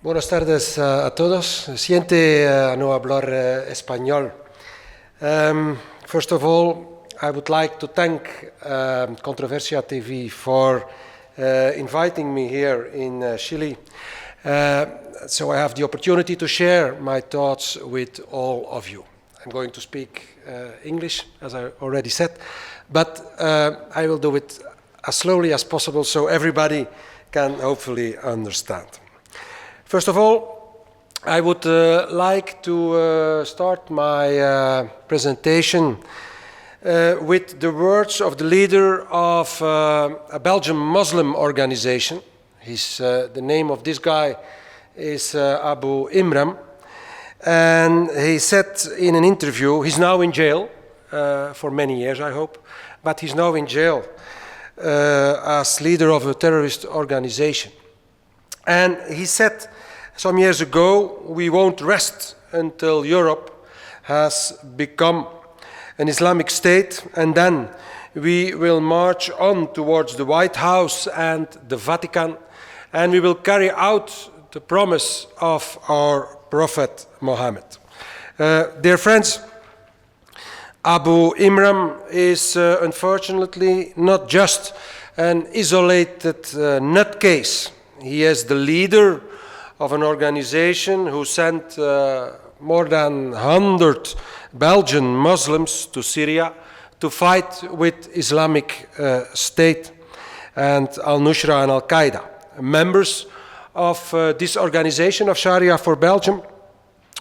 Buenas tardes a todos. Siente no hablar español. First of all, I would like to thank Controversia TV for inviting me here in Chile. So I have the opportunity to share my thoughts with all of you. I'm going to speak English, as I already said, but I will do it as slowly as possible so everybody can hopefully understand. First of all, I would like to start my presentation with the words of the leader of a Belgian Muslim organization. The name of this guy is Abu Imran, and he said in an interview, he's now in jail for many years, I hope, but he's now in jail as leader of a terrorist organization. And he said some years ago, we won't rest until Europe has become an Islamic state, and then we will march on towards the White House and the Vatican, and we will carry out the promise of our Prophet Muhammad. Dear friends, Abu Imran is unfortunately not just an isolated nutcase. He is the leader of an organization who sent more than 100 Belgian Muslims to Syria to fight with Islamic State and Al-Nusra and Al-Qaeda. Members of this organization of Sharia for Belgium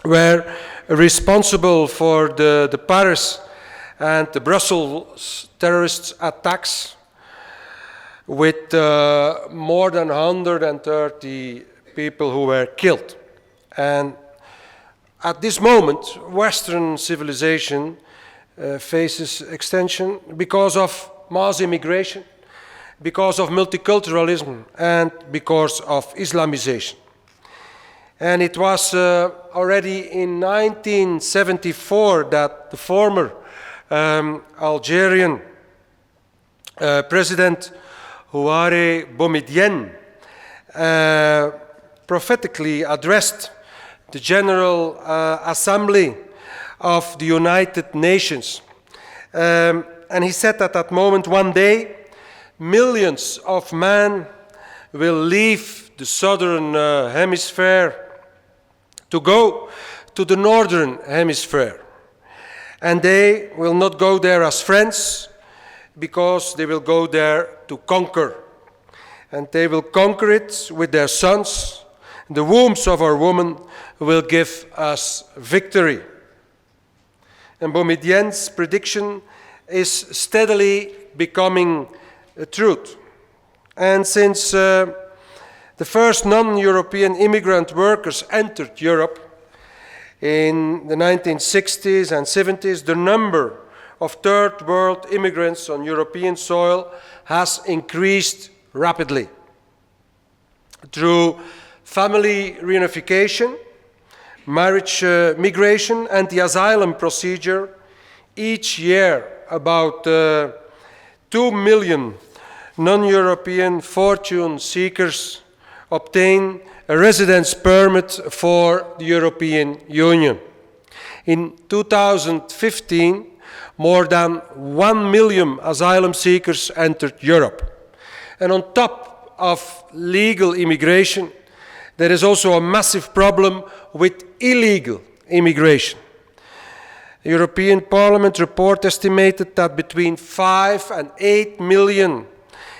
were responsible for the Paris and the Brussels terrorist attacks with more than 130 people who were killed. And at this moment, Western civilization faces extension because of mass immigration, because of multiculturalism, and because of Islamization. And it was already in 1974 that the former Algerian President Houari Boumediene prophetically addressed the General Assembly of the United Nations. And he said at that moment, one day, millions of men will leave the southern hemisphere to go to the northern hemisphere. And they will not go there as friends, because they will go there to conquer. And they will conquer it with their sons. The wombs of our women will give us victory. And Boumediene's prediction is steadily becoming a truth. And since the first non-European immigrant workers entered Europe in the 1960s and 70s, the number of third world immigrants on European soil has increased rapidly. Through family reunification, marriage migration, and the asylum procedure, each year about 2 million non-European fortune seekers obtain a residence permit for the European Union. In 2015, more than 1 million asylum seekers entered Europe. And on top of legal immigration, there is also a massive problem with illegal immigration. The European Parliament report estimated that between 5 and 8 million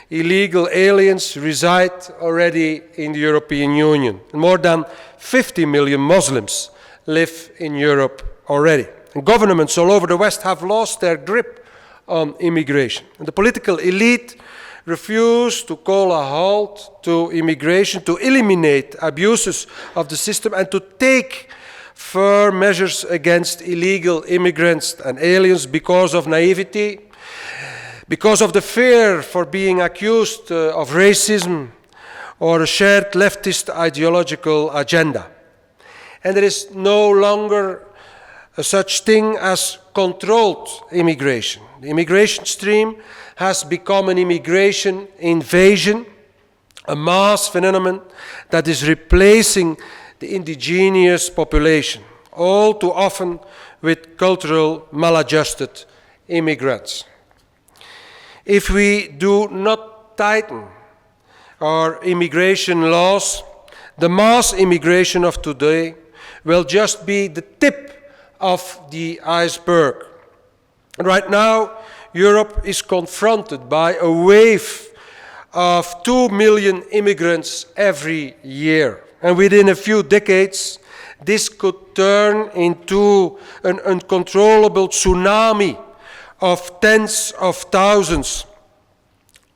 illegal aliens reside already in the European Union. And more than 50 million Muslims live in Europe already. And governments all over the West have lost their grip on immigration. And the political elite refuse to call a halt to immigration, to eliminate abuses of the system, and to take firm measures against illegal immigrants and aliens because of naivety, because of the fear for being accused of racism or a shared leftist ideological agenda. And there is no longer a such thing as controlled immigration. The immigration stream has become an immigration invasion a mass phenomenon that is replacing the indigenous population, all too often with cultural maladjusted immigrants. If we do not tighten our immigration laws, the mass immigration of today will just be the tip of the iceberg. Right now, Europe is confronted by a wave of 2 million immigrants every year. And within a few decades, this could turn into an uncontrollable tsunami of tens of thousands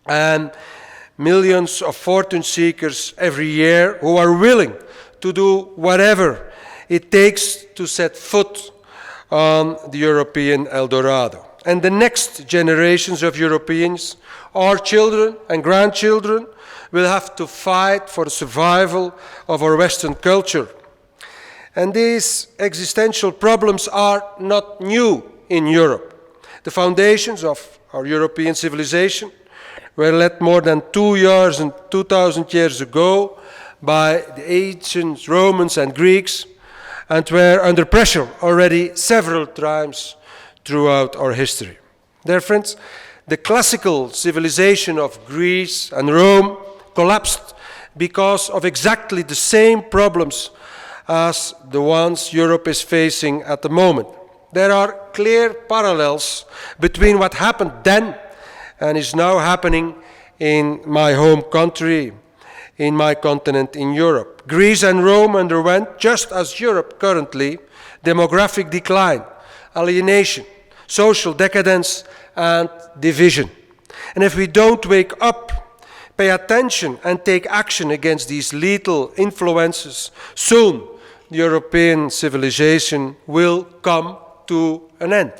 and millions of fortune seekers every year who are willing to do whatever it takes to set foot on the European Eldorado. And the next generations of Europeans, our children and grandchildren, will have to fight for the survival of our Western culture. And these existential problems are not new in Europe. The foundations of our European civilization were laid more than 2,000 years ago by the ancient Romans and Greeks, and were under pressure already several times throughout our history. Dear friends, the classical civilization of Greece and Rome collapsed because of exactly the same problems as the ones Europe is facing at the moment. There are clear parallels between what happened then and is now happening in my home country, in my continent, in Europe. Greece and Rome underwent, just as Europe currently, demographic decline, alienation, social decadence, and division. And if we don't wake up, pay attention, and take action against these lethal influences, soon the European civilization will come to an end.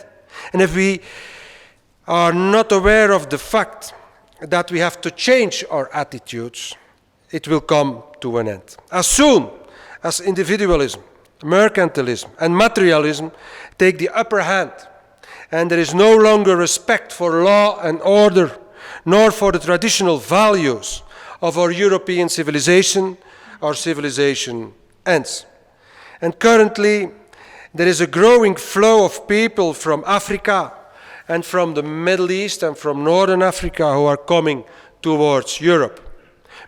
And if we are not aware of the fact that we have to change our attitudes, it will come to an end. As soon as individualism, mercantilism, and materialism take the upper hand, and there is no longer respect for law and order, nor for the traditional values of our European civilization, our civilization ends. And currently, there is a growing flow of people from Africa and from the Middle East and from Northern Africa who are coming towards Europe.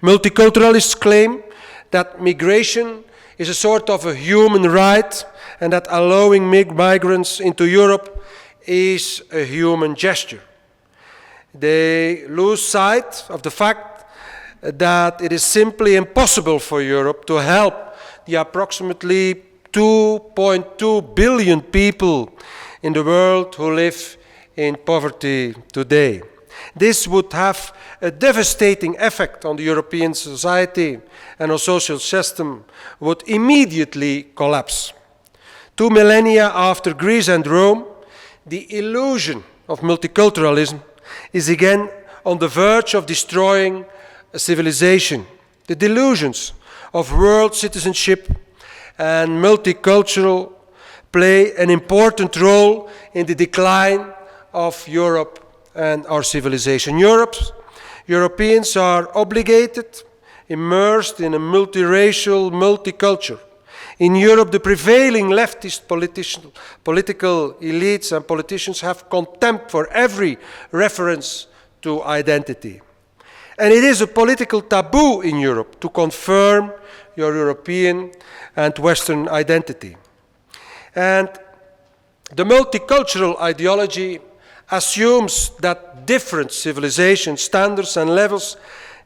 Multiculturalists claim that migration is a sort of a human right and that allowing migrants into Europe is a human gesture. They lose sight of the fact that it is simply impossible for Europe to help the approximately 2.2 billion people in the world who live in poverty today. This would have a devastating effect on the European society, and our social system would immediately collapse. 2 millennia after Greece and Rome, the illusion of multiculturalism is again on the verge of destroying a civilization. The delusions of world citizenship and multicultural play an important role in the decline of Europe and our civilization. Europeans are obligated, immersed in a multiracial, multicultural. In Europe, the prevailing leftist political elites and politicians have contempt for every reference to identity. And it is a political taboo in Europe to confirm your European and Western identity. And the multicultural ideology assumes that different civilization standards and levels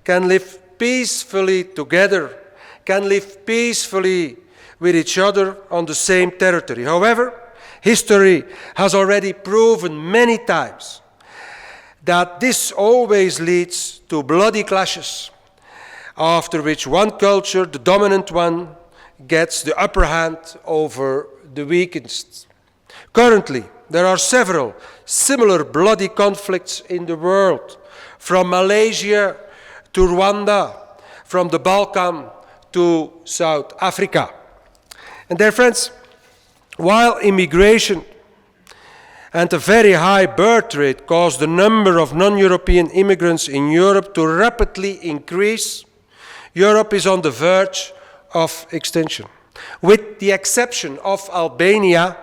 can live peacefully together, can live peacefully with each other on the same territory. However, history has already proven many times that this always leads to bloody clashes, after which one culture, the dominant one, gets the upper hand over the weakest. Currently, there are several similar bloody conflicts in the world, from Malaysia to Rwanda, from the Balkan to South Africa. And dear friends, while immigration and a very high birth rate cause the number of non-European immigrants in Europe to rapidly increase, Europe is on the verge of extinction. With the exception of Albania,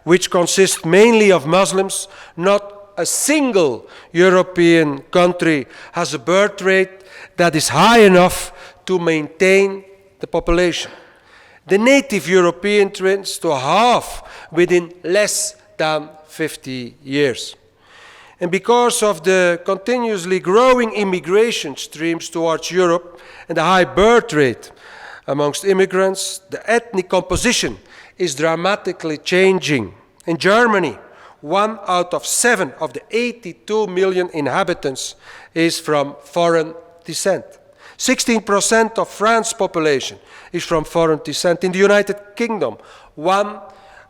which consists mainly of Muslims, not a single European country has a birth rate that is high enough to maintain the population. The native European trends to half within less than 50 years. And because of the continuously growing immigration streams towards Europe and the high birth rate amongst immigrants, the ethnic composition is dramatically changing. In Germany, 1 out of 7 of the 82 million inhabitants is from foreign descent. 16% of France's population is from foreign descent. In the United Kingdom, 1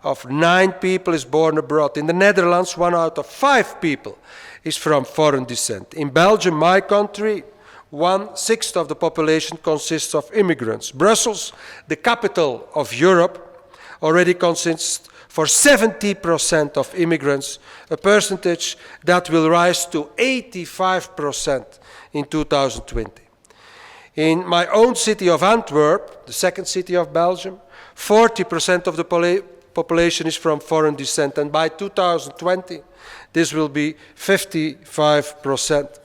of 9 people is born abroad. In the Netherlands, 1 out of 5 people is from foreign descent. In Belgium, my country, 1/6 of the population consists of immigrants. Brussels, the capital of Europe, already consists for 70% of immigrants, a percentage that will rise to 85% in 2020. In my own city of Antwerp, the second city of Belgium, 40% of the population is from foreign descent, and by 2020, this will be 55%.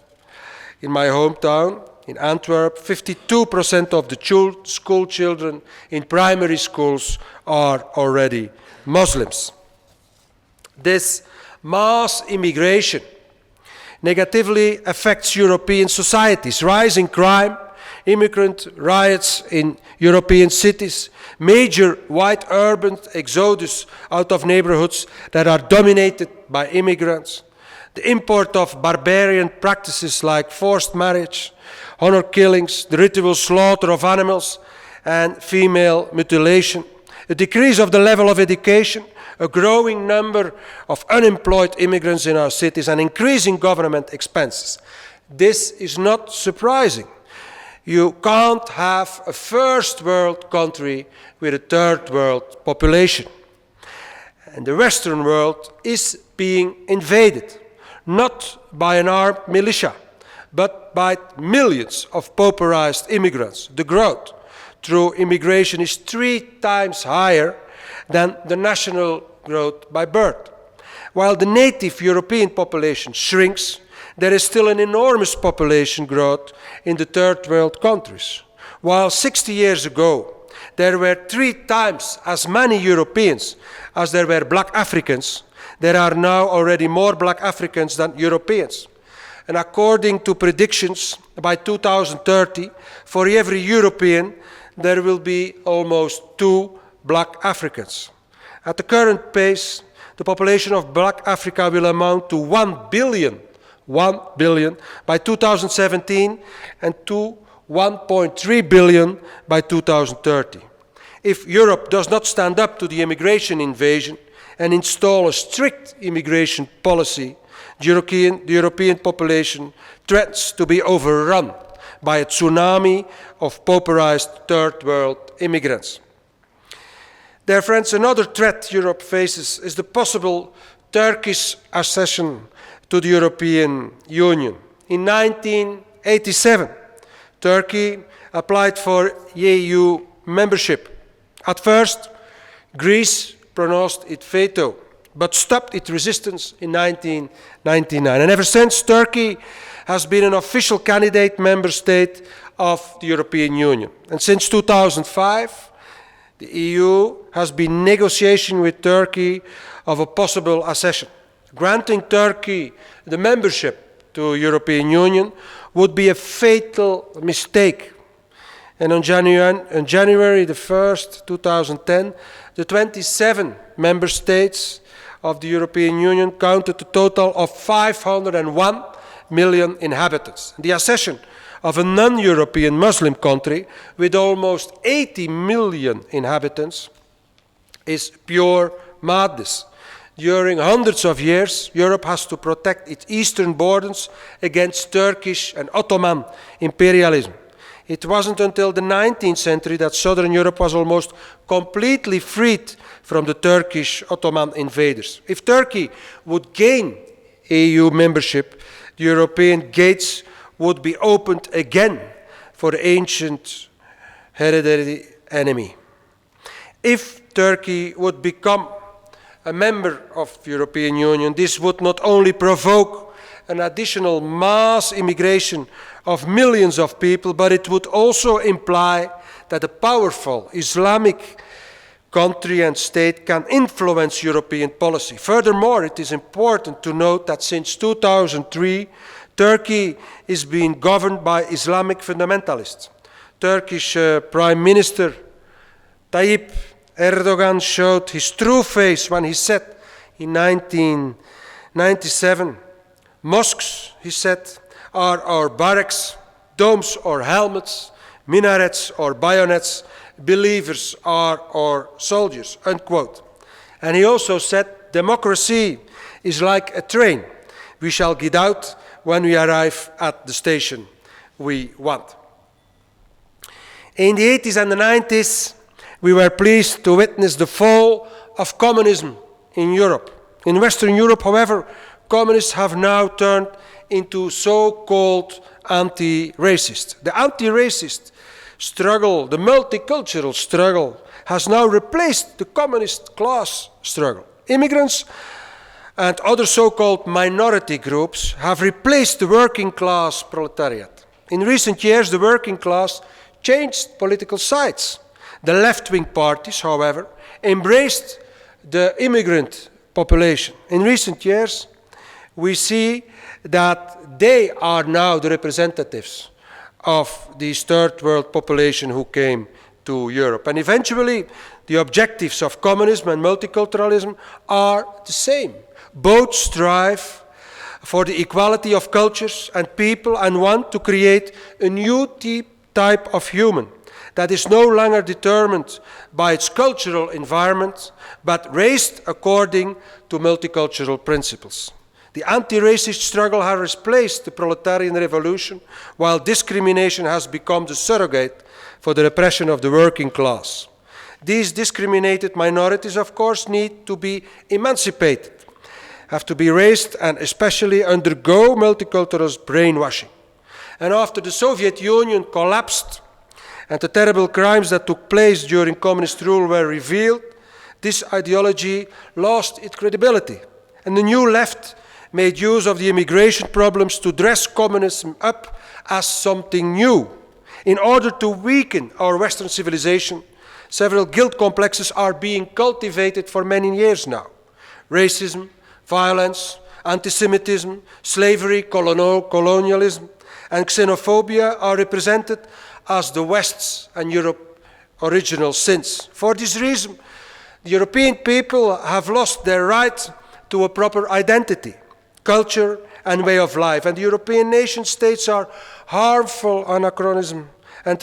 In my hometown, in Antwerp, 52% of the school children in primary schools are already Muslims. This mass immigration negatively affects European societies. Rising crime, immigrant riots in European cities, major white urban exodus out of neighborhoods that are dominated by immigrants, the import of barbarian practices like forced marriage, honor killings, the ritual slaughter of animals, and female mutilation, a decrease of the level of education, a growing number of unemployed immigrants in our cities, and increasing government expenses. This is not surprising. You can't have a first world country with a third world population. And the Western world is being invaded, not by an armed militia, but by millions of pauperized immigrants. The growth through immigration is 3 times higher than the national growth by birth. While the native European population shrinks, there is still an enormous population growth in the third world countries. While 60 years ago, there were 3 times as many Europeans as there were black Africans, there are now already more black Africans than Europeans. And according to predictions, by 2030, for every European, there will be almost 2 black Africans. At the current pace, the population of black Africa will amount to 1 billion by 2017 and to 1.3 billion by 2030. If Europe does not stand up to the immigration invasion and install a strict immigration policy, the European population threatens to be overrun by a tsunami of pauperized third world immigrants. Dear friends, another threat Europe faces is the possible Turkish accession to the European Union. In 1987, Turkey applied for EU membership. At first, Greece pronounced its veto, but stopped its resistance in 1999. And ever since, Turkey has been an official candidate member state of the European Union. And since 2005, the EU has been negotiating with Turkey of a possible accession. Granting Turkey the membership to the European Union would be a fatal mistake. And on January the 1st, 2010, the 27 member states of the European Union counted a total of 501 million inhabitants. The accession of a non-European Muslim country with almost 80 million inhabitants is pure madness. During hundreds of years, Europe has to protect its eastern borders against Turkish and Ottoman imperialism. It wasn't until the 19th century that southern Europe was almost completely freed from the Turkish Ottoman invaders. If Turkey would gain EU membership, the European gates would be opened again for the ancient hereditary enemy. If Turkey would become a member of the European Union, this would not only provoke an additional mass immigration of millions of people, but it would also imply that a powerful Islamic country and state can influence European policy. Furthermore, it is important to note that since 2003, Turkey is being governed by Islamic fundamentalists. Turkish Prime Minister Tayyip Erdogan showed his true face when he said in 1997, "Mosques," he said, "are our barracks, domes or helmets, minarets or bayonets, believers are our soldiers," unquote. And he also said, "Democracy is like a train. We shall get out when we arrive at the station we want." In the 80s and the 90s, we were pleased to witness the fall of communism in Europe. In Western Europe, however, communists have now turned into so-called anti-racist. The anti-racist struggle, the multicultural struggle, has now replaced the communist class struggle. Immigrants and other so-called minority groups have replaced the working class proletariat. In recent years, the working class changed political sides. The left-wing parties, however, embraced the immigrant population. In recent years, we see that they are now the representatives of this third world population who came to Europe. And eventually, the objectives of communism and multiculturalism are the same. Both strive for the equality of cultures and people and want to create a new type of human that is no longer determined by its cultural environment, but raised according to multicultural principles. The anti-racist struggle has replaced the proletarian revolution, while discrimination has become the surrogate for the repression of the working class. These discriminated minorities, of course, need to be emancipated, have to be raised, and especially undergo multicultural brainwashing. And after the Soviet Union collapsed, and the terrible crimes that took place during communist rule were revealed, this ideology lost its credibility. And the new left made use of the immigration problems to dress communism up as something new. In order to weaken our Western civilization, several guilt complexes are being cultivated for many years now. Racism, violence, anti-Semitism, slavery, colonialism, and xenophobia are represented as the West's and Europe's original sins. For this reason, the European people have lost their right to a proper identity, culture, and way of life. And the European nation states are harmful anachronism and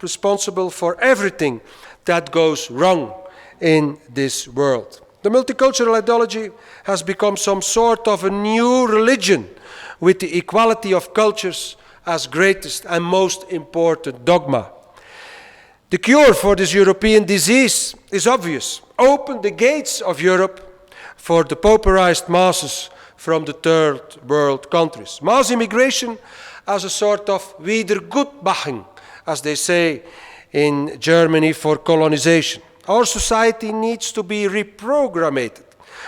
responsible for everything that goes wrong in this world. The multicultural ideology has become some sort of a new religion with the equality of cultures as greatest and most important dogma. The cure for this European disease is obvious. Open the gates of Europe for the pauperized masses from the third world countries. Mass immigration as a sort of Wiedergutmachung, as they say in Germany, for colonization. Our society needs to be reprogrammed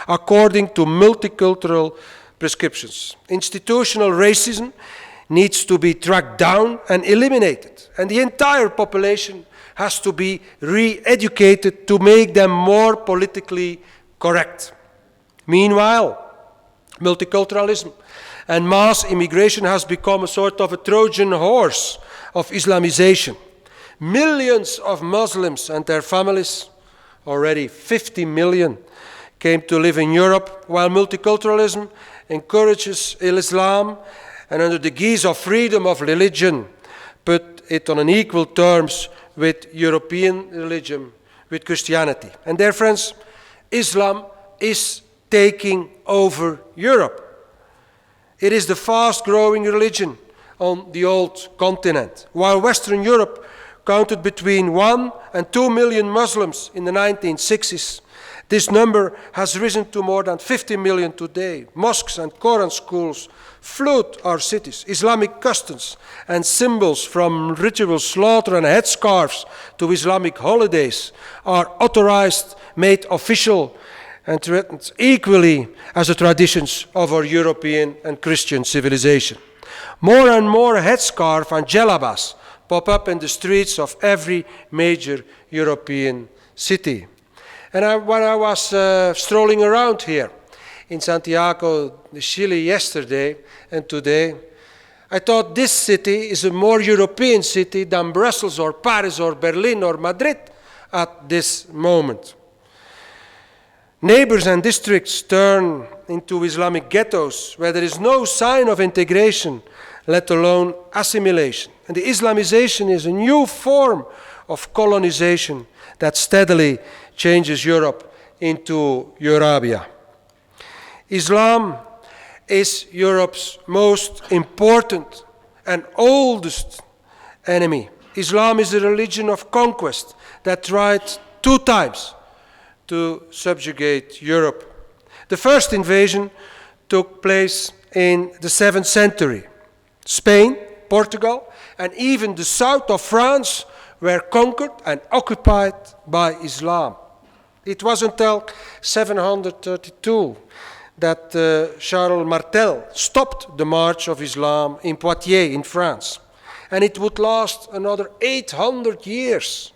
according to multicultural prescriptions. Institutional racism needs to be tracked down and eliminated, and the entire population has to be re-educated to make them more politically correct. Meanwhile, multiculturalism and mass immigration has become a sort of a Trojan horse of Islamization. Millions of Muslims and their families, already 50 million, came to live in Europe, while multiculturalism encourages Islam and under the guise of freedom of religion, put it on an equal terms with European religion, with Christianity. And dear friends, Islam is taking over Europe. It is the fast-growing religion on the old continent. While Western Europe counted between 1 and 2 million Muslims in the 1960s, This number has risen to more than 50 million today. Mosques and Quran schools flood our cities. Islamic customs and symbols, from ritual slaughter and headscarves to Islamic holidays, are authorized, made official, and threatened equally as the traditions of our European and Christian civilization. More and more headscarf and jalabas pop up in the streets of every major European city. And when I was strolling around here in Santiago, Chile, yesterday and today, I thought this city is a more European city than Brussels or Paris or Berlin or Madrid at this moment. Neighbors and districts turn into Islamic ghettos where there is no sign of integration, let alone assimilation. And the Islamization is a new form of colonization that steadily changes Europe into Eurabia. Islam is Europe's most important and oldest enemy. Islam is a religion of conquest that tried 2 times to subjugate Europe. The first invasion took place in the 7th century. Spain, Portugal, and even the south of France were conquered and occupied by Islam. It was until 732 that Charles Martel stopped the march of Islam in Poitiers in France. And it would last another 800 years.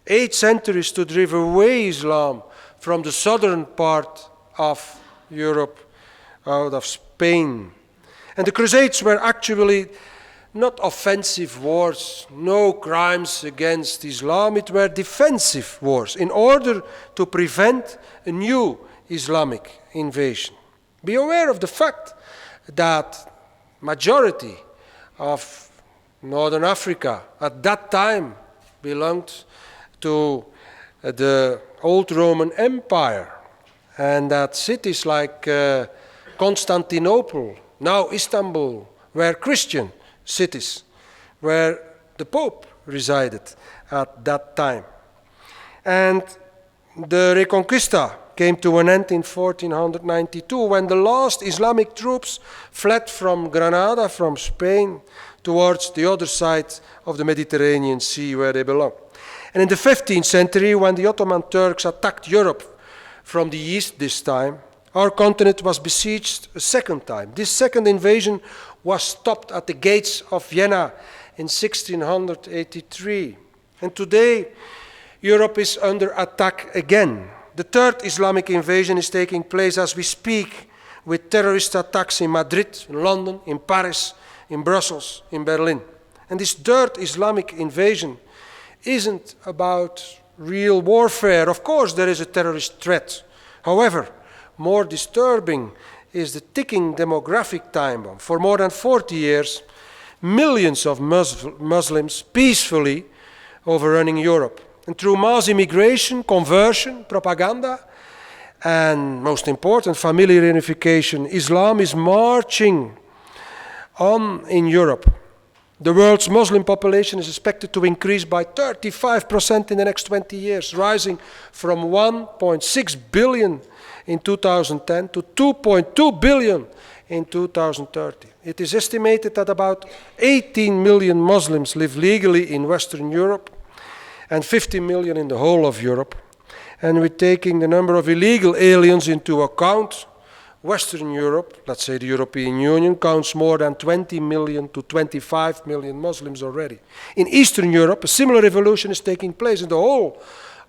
8 centuries to drive away Islam from the southern part of Europe, out of Spain. And the Crusades were actually not offensive wars, no crimes against Islam, it were defensive wars in order to prevent a new Islamic invasion. Be aware of the fact that majority of Northern Africa at that time belonged to the old Roman Empire, and that cities like Constantinople, now Istanbul, were Christian cities where the Pope resided at that time. And the Reconquista came to an end in 1492 when the last Islamic troops fled from Granada, from Spain, towards the other side of the Mediterranean Sea where they belong. And in the 15th century, when the Ottoman Turks attacked Europe from the east this time, our continent was besieged a second time. This second invasion was stopped at the gates of Vienna in 1683. And today, Europe is under attack again. The third Islamic invasion is taking place as we speak, with terrorist attacks in Madrid, in London, in Paris, in Brussels, in Berlin. And this third Islamic invasion isn't about real warfare. Of course, there is a terrorist threat. However, more disturbing is the ticking demographic time bomb. For more than 40 years, millions of Muslims peacefully overrunning Europe. And through mass immigration, conversion, propaganda, and most important, family reunification, Islam is marching on in Europe. The world's Muslim population is expected to increase by 35% in the next 20 years, rising from 1.6 billion in 2010 to 2.2 billion in 2030. It is estimated that about 18 million Muslims live legally in Western Europe and 50 million in the whole of Europe. And with taking the number of illegal aliens into account, Western Europe, let's say the European Union, counts more than 20 million to 25 million Muslims already. In Eastern Europe, a similar revolution is taking place in the whole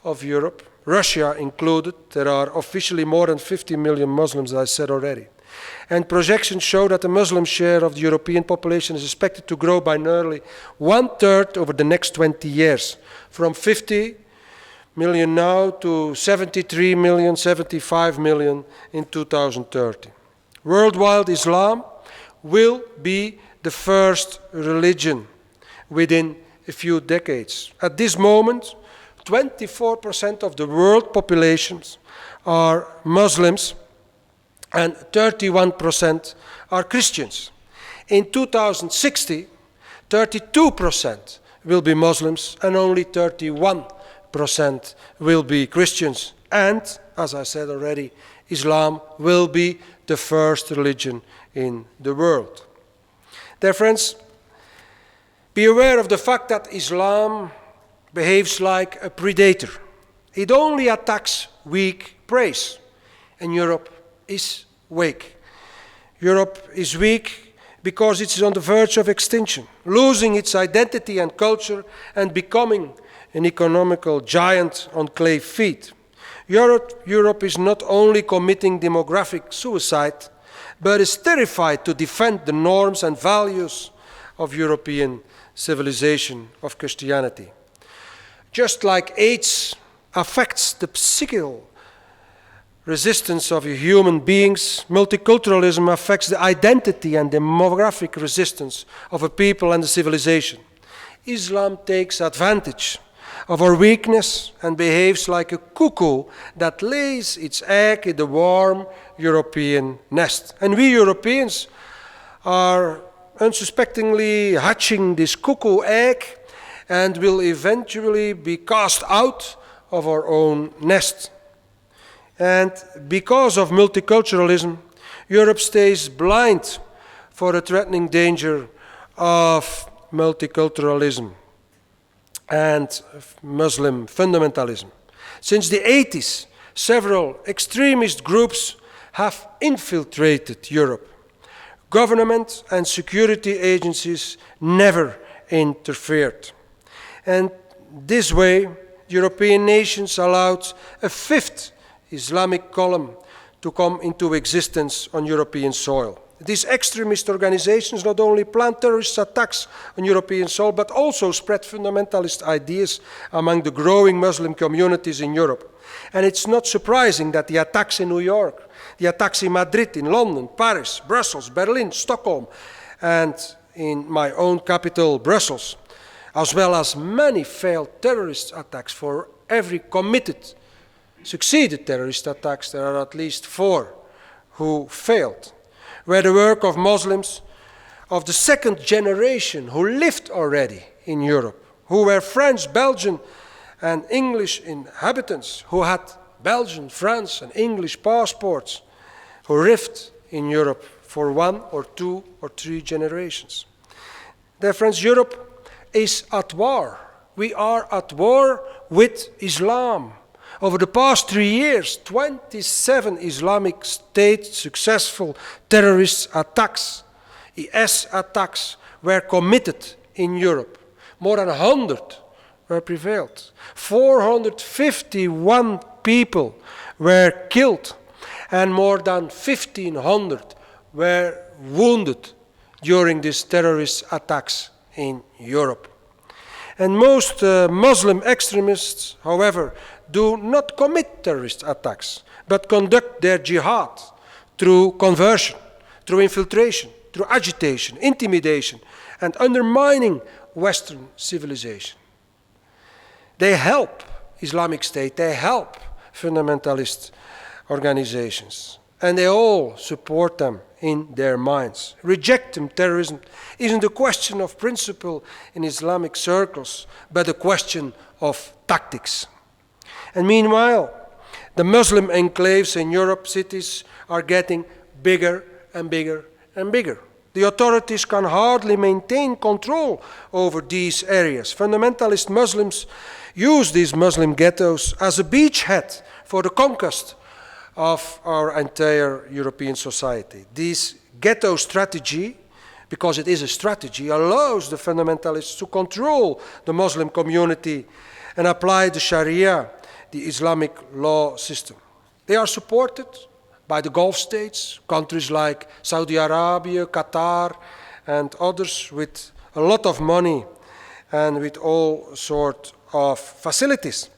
of Europe, Russia included. There are officially more than 50 million Muslims, as I said already. And projections show that the Muslim share of the European population is expected to grow by nearly 1/3 over the next 20 years, from 50 million now to 73 million, 75 million in 2030. Worldwide Islam will be the first religion within a few decades. At this moment, 24% of the world populations are Muslims and 31% are Christians. In 2060, 32% will be Muslims and only 31% will be Christians. And, as I said already, Islam will be the first religion in the world. Dear friends, be aware of the fact that Islam behaves like a predator. It only attacks weak prey, and Europe is weak. Europe is weak because it is on the verge of extinction, losing its identity and culture and becoming an economical giant on clay feet. Europe is not only committing demographic suicide, but is terrified to defend the norms and values of European civilization, of Christianity. Just like AIDS affects the psychical resistance of human beings, multiculturalism affects the identity and demographic resistance of a people and a civilization. Islam takes advantage of our weakness and behaves like a cuckoo that lays its egg in the warm European nest. And we Europeans are unsuspectingly hatching this cuckoo egg and will eventually be cast out of our own nest. And because of multiculturalism, Europe stays blind for the threatening danger of multiculturalism and Muslim fundamentalism. Since the 80s, several extremist groups have infiltrated Europe. Government and security agencies never interfered. And this way, European nations allowed a fifth Islamic column to come into existence on European soil. These extremist organizations not only plan terrorist attacks on European soil, but also spread fundamentalist ideas among the growing Muslim communities in Europe. And it's not surprising that the attacks in New York, the attacks in Madrid, in London, Paris, Brussels, Berlin, Stockholm, and in my own capital, Brussels, as well as many failed terrorist attacks. For every succeeded terrorist attacks, there are at least 4 who failed, were the work of Muslims of the second generation who lived already in Europe, who were French, Belgian, and English inhabitants, who had Belgian, French, and English passports, who lived in Europe for 1 or 2 or 3 generations. Dear friends, Europe is at war. We are at war with Islam. Over the past 3 years, 27 Islamic State successful terrorist attacks, IS attacks, were committed in Europe. More than 100 were prevailed. 451 people were killed, and more than 1,500 were wounded during these terrorist attacks in Europe. And most Muslim extremists, however, do not commit terrorist attacks, but conduct their jihad through conversion, through infiltration, through agitation, intimidation, and undermining Western civilization. They help Islamic State, they help fundamentalist organizations, and they all support them in their minds. Rejecting terrorism isn't a question of principle in Islamic circles, but a question of tactics. And meanwhile, the Muslim enclaves in Europe cities are getting bigger and bigger and bigger. The authorities can hardly maintain control over these areas. Fundamentalist Muslims use these Muslim ghettos as a beachhead for the conquest of our entire European society. This ghetto strategy, because it is a strategy, allows the fundamentalists to control the Muslim community and apply the Sharia, the Islamic law system. They are supported by the Gulf states, countries like Saudi Arabia, Qatar, and others with a lot of money and with all sorts of facilities.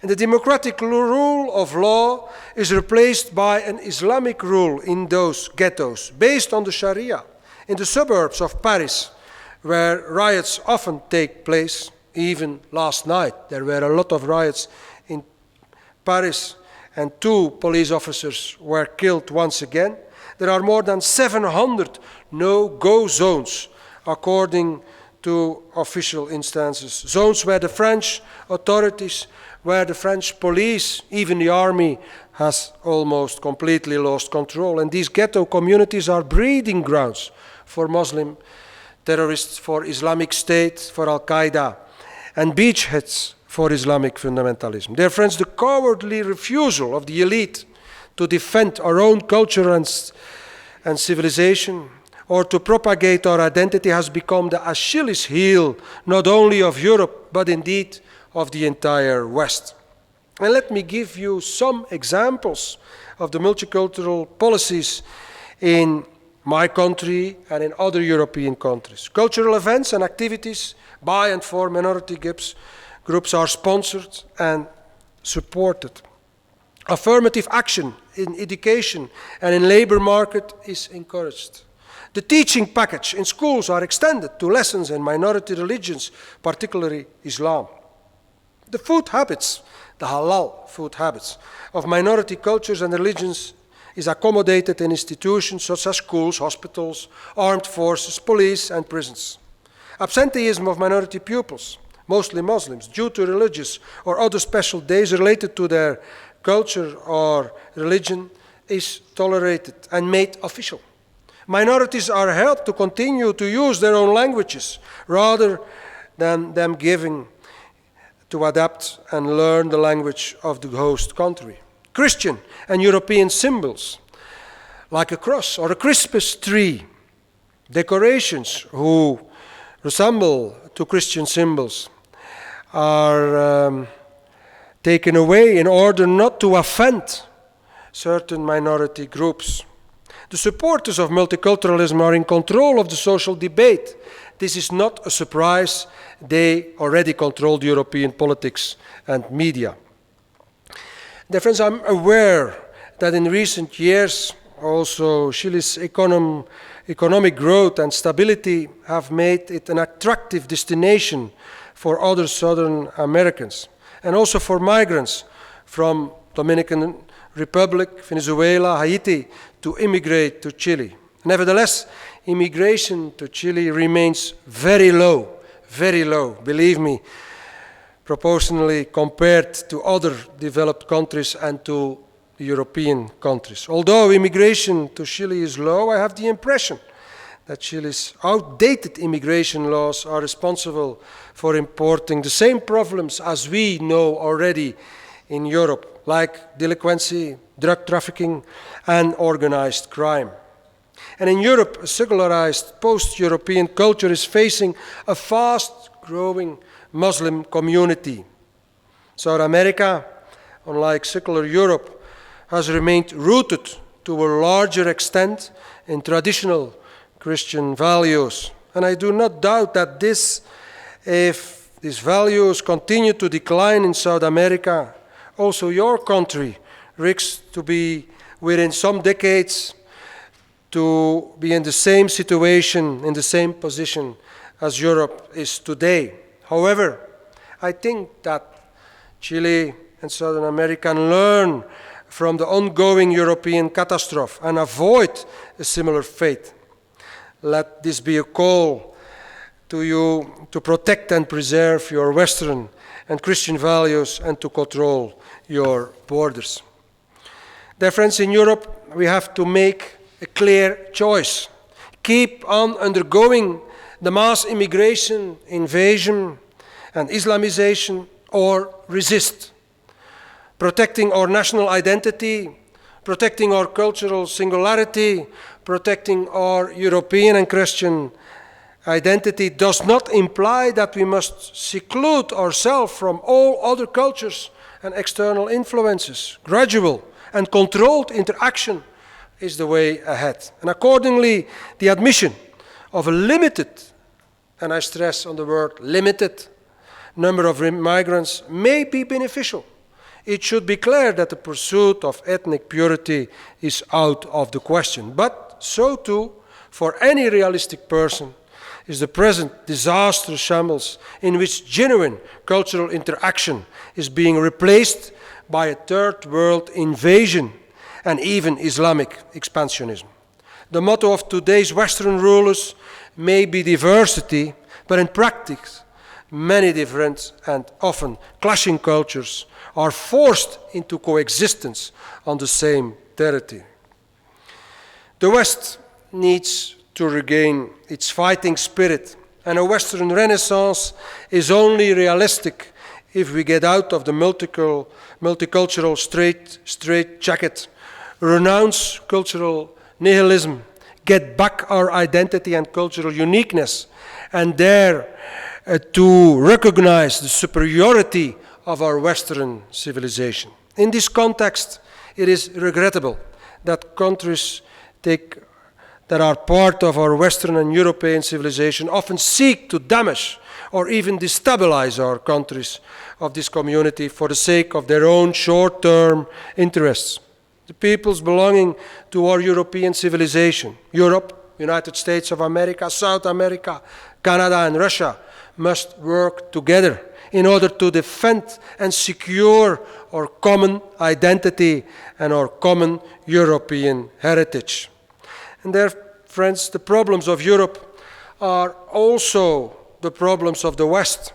And the democratic rule of law is replaced by an Islamic rule in those ghettos, based on the Sharia. In the suburbs of Paris, where riots often take place, even last night, there were a lot of riots in Paris, and 2 police officers were killed once again. There are more than 700 no-go zones, according to official instances, zones where the French authorities, where the French police, even the army, has almost completely lost control. And these ghetto communities are breeding grounds for Muslim terrorists, for Islamic State, for Al-Qaeda, and beachheads for Islamic fundamentalism. Dear friends, the cowardly refusal of the elite to defend our own culture and civilization, or to propagate our identity, has become the Achilles heel not only of Europe, but indeed of the entire West. And let me give you some examples of the multicultural policies in my country and in other European countries. Cultural events and activities by and for minority groups are sponsored and supported. Affirmative action in education and in labor market is encouraged. The teaching package in schools are extended to lessons in minority religions, particularly Islam. The food habits, the halal food habits of minority cultures and religions is accommodated in institutions such as schools, hospitals, armed forces, police, and prisons. Absenteeism of minority pupils, mostly Muslims, due to religious or other special days related to their culture or religion, is tolerated and made official. Minorities are helped to continue to use their own languages rather than them giving to adapt and learn the language of the host country. Christian and European symbols, like a cross or a Christmas tree, decorations who resemble to Christian symbols, are taken away in order not to offend certain minority groups. The supporters of multiculturalism are in control of the social debate. This is not a surprise. They already controlled European politics and media. Dear friends, I'm aware that in recent years also Chile's economic growth and stability have made it an attractive destination for other Southern Americans and also for migrants from Dominican Republic, Venezuela, Haiti to immigrate to Chile. Nevertheless, immigration to Chile remains very low, believe me, proportionally compared to other developed countries and to European countries. Although immigration to Chile is low, I have the impression that Chile's outdated immigration laws are responsible for importing the same problems as we know already in Europe, like delinquency, drug trafficking, and organized crime. And in Europe, a secularized post-European culture is facing a fast-growing Muslim community. South America, unlike secular Europe, has remained rooted to a larger extent in traditional Christian values. And I do not doubt that if these values continue to decline in South America, also your country risks to be, within some decades, to be in the same situation, in the same position as Europe is today. However, I think that Chile and Southern America can learn from the ongoing European catastrophe and avoid a similar fate. Let this be a call to you to protect and preserve your Western and Christian values and to control your borders. Dear friends, in Europe, we have to make a clear choice. Keep on undergoing the mass immigration, invasion, and Islamization, or resist. Protecting our national identity, protecting our cultural singularity, protecting our European and Christian identity does not imply that we must seclude ourselves from all other cultures and external influences. Gradual and controlled interaction is the way ahead. And accordingly, the admission of a limited, and I stress on the word limited, number of migrants may be beneficial. It should be clear that the pursuit of ethnic purity is out of the question. But so too, for any realistic person, is the present disastrous shambles in which genuine cultural interaction is being replaced by a third world invasion and even Islamic expansionism. The motto of today's Western rulers may be diversity, but in practice, many different and often clashing cultures are forced into coexistence on the same territory. The West needs to regain its fighting spirit, and a Western Renaissance is only realistic if we get out of the multicultural straitjacket, renounce cultural nihilism, get back our identity and cultural uniqueness, and dare to recognize the superiority of our Western civilization. In this context, it is regrettable that countries that are part of our Western and European civilization often seek to damage or even destabilize our countries of this community for the sake of their own short-term interests. The peoples belonging to our European civilization, Europe, United States of America, South America, Canada and Russia, must work together in order to defend and secure our common identity and our common European heritage. And there, friends, the problems of Europe are also the problems of the West,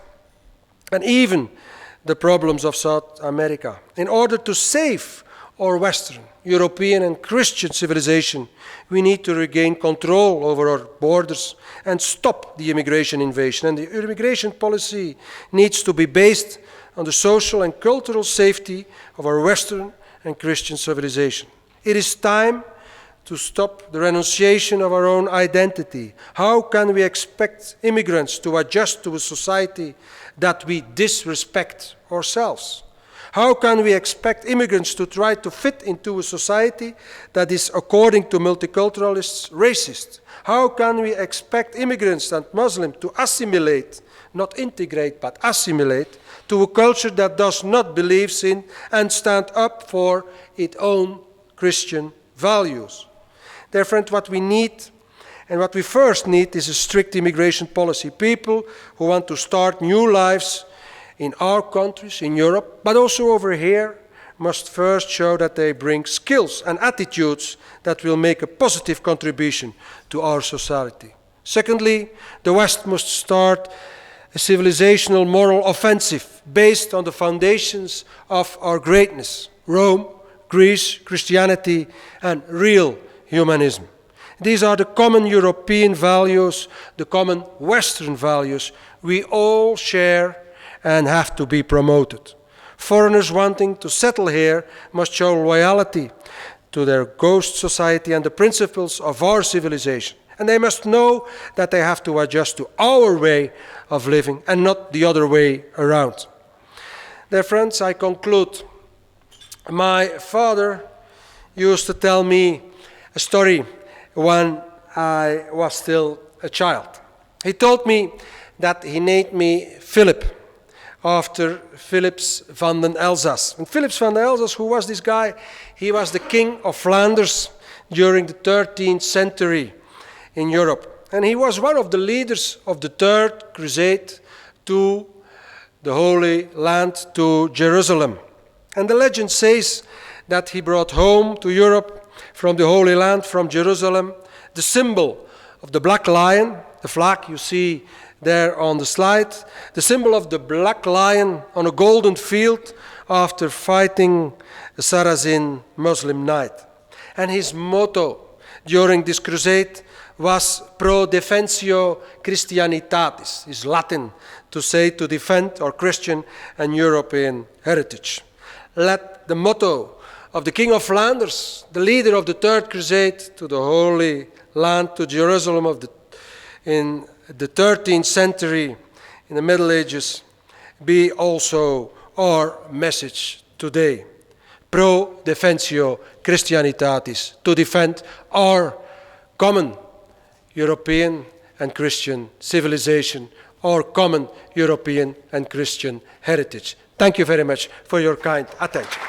and even the problems of South America. In order to save our Western, European and Christian civilization, we need to regain control over our borders and stop the immigration invasion. And the immigration policy needs to be based on the social and cultural safety of our Western and Christian civilization. It is time to stop the renunciation of our own identity. How can we expect immigrants to adjust to a society that we disrespect ourselves? How can we expect immigrants to try to fit into a society that is, according to multiculturalists, racist? How can we expect immigrants and Muslims to assimilate, not integrate, but assimilate, to a culture that does not believe in and stand up for its own Christian values? Therefore, what we need, and what we first need, is a strict immigration policy. People who want to start new lives in our countries, in Europe, but also over here, must first show that they bring skills and attitudes that will make a positive contribution to our society. Secondly, the West must start a civilizational moral offensive based on the foundations of our greatness: Rome, Greece, Christianity, and real humanism. These are the common European values, the common Western values we all share and have to be promoted. Foreigners wanting to settle here must show loyalty to their ghost society and the principles of our civilization. And they must know that they have to adjust to our way of living and not the other way around. Dear friends, I conclude. My father used to tell me a story when I was still a child. He told me that he named me Filip, after Philips van den Elzas. And Philips van den Elzas, who was this guy? He was the king of Flanders during the 13th century in Europe. And he was one of the leaders of the Third Crusade to the Holy Land, to Jerusalem. And the legend says that he brought home to Europe from the Holy Land, from Jerusalem, the symbol of the black lion, the flag you see there on the slide, the symbol of the black lion on a golden field after fighting a Saracen Muslim knight. And his motto during this crusade was Pro Defensio Christianitatis, is Latin to say to defend our Christian and European heritage. Let the motto of the King of Flanders, the leader of the Third Crusade to the Holy Land, to Jerusalem in the 13th century, in the Middle Ages, be also our message today. Pro Defensio Christianitatis, to defend our common European and Christian civilization, our common European and Christian heritage. Thank you very much for your kind attention.